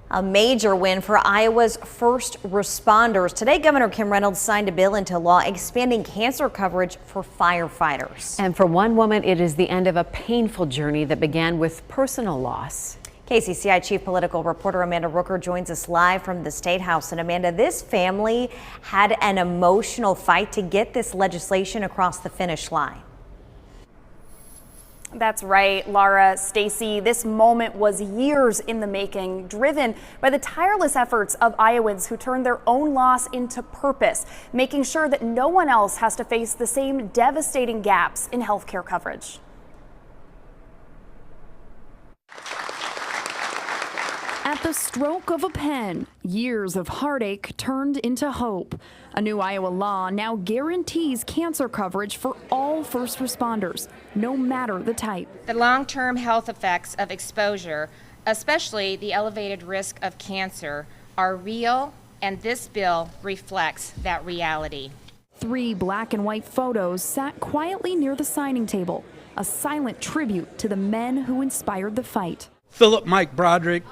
A major win for Iowa's first responders. Today, Governor Kim Reynolds signed a bill into law expanding cancer coverage for firefighters. And for one woman, it is the end of a painful journey that began with personal loss. KCCI Chief Political Reporter Amanda Rooker joins us live from the State House. And Amanda, this family had an emotional fight to get this legislation across the finish line. That's right, Laura, Stacy. This moment was years in the making, driven by the tireless efforts of Iowans who turned their own loss into purpose, making sure that no one else has to face the same devastating gaps in healthcare coverage. At the stroke of a pen, years of heartache turned into hope. A new Iowa law now guarantees cancer coverage for all first responders, no matter the type. The long-term health effects of exposure, especially the elevated risk of cancer, are real, and this bill reflects that reality. 3 black and white photos sat quietly near the signing table, a silent tribute to the men who inspired the fight. Philip Mike Broderick,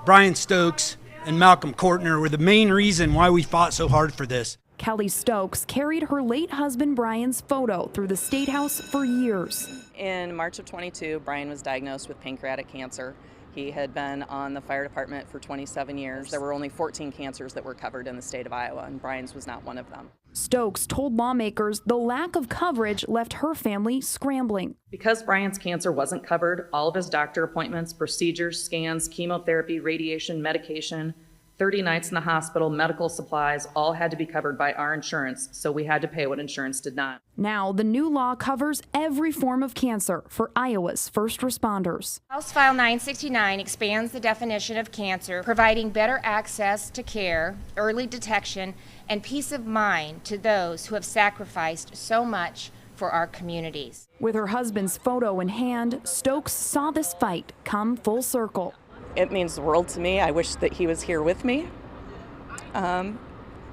Brian Stokes, and Malcolm Courtner were the main reason why we fought so hard for this. Kelly Stokes carried her late husband Brian's photo through the State House for years. In March of 22, Brian was diagnosed with pancreatic cancer. He had been on the fire department for 27 years. There were only 14 cancers that were covered in the state of Iowa, and Brian's was not one of them. Stokes told lawmakers the lack of coverage left her family scrambling. Because Brian's cancer wasn't covered, all of his doctor appointments, procedures, scans, chemotherapy, radiation, medication, 30 nights in the hospital, medical supplies, all had to be covered by our insurance, so we had to pay what insurance did not. Now, the new law covers every form of cancer for Iowa's first responders. House File 969 expands the definition of cancer, providing better access to care, early detection, and peace of mind to those who have sacrificed so much for our communities. With her husband's photo in hand, Stokes saw this fight come full circle. It means the world to me. I wish that he was here with me.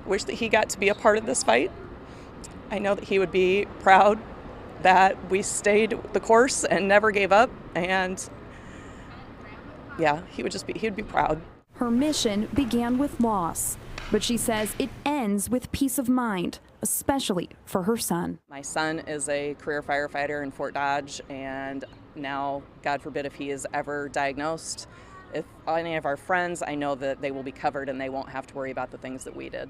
Wish that he got to be a part of this fight. I know that he would be proud that we stayed the course and never gave up. And yeah, he'd be proud. Her mission began with loss, but she says it ends with peace of mind, especially for her son. My son is a career firefighter in Fort Dodge, and now, God forbid, if he is ever diagnosed, if any of our friends, I know that they will be covered and they won't have to worry about the things that we did.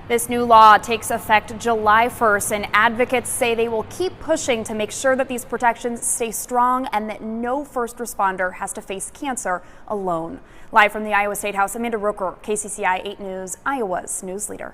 This new law takes effect July 1st, and advocates say they will keep pushing to make sure that these protections stay strong and that no first responder has to face cancer alone. Live from the Iowa State House, Amanda Rooker, KCCI 8 News, Iowa's news leader.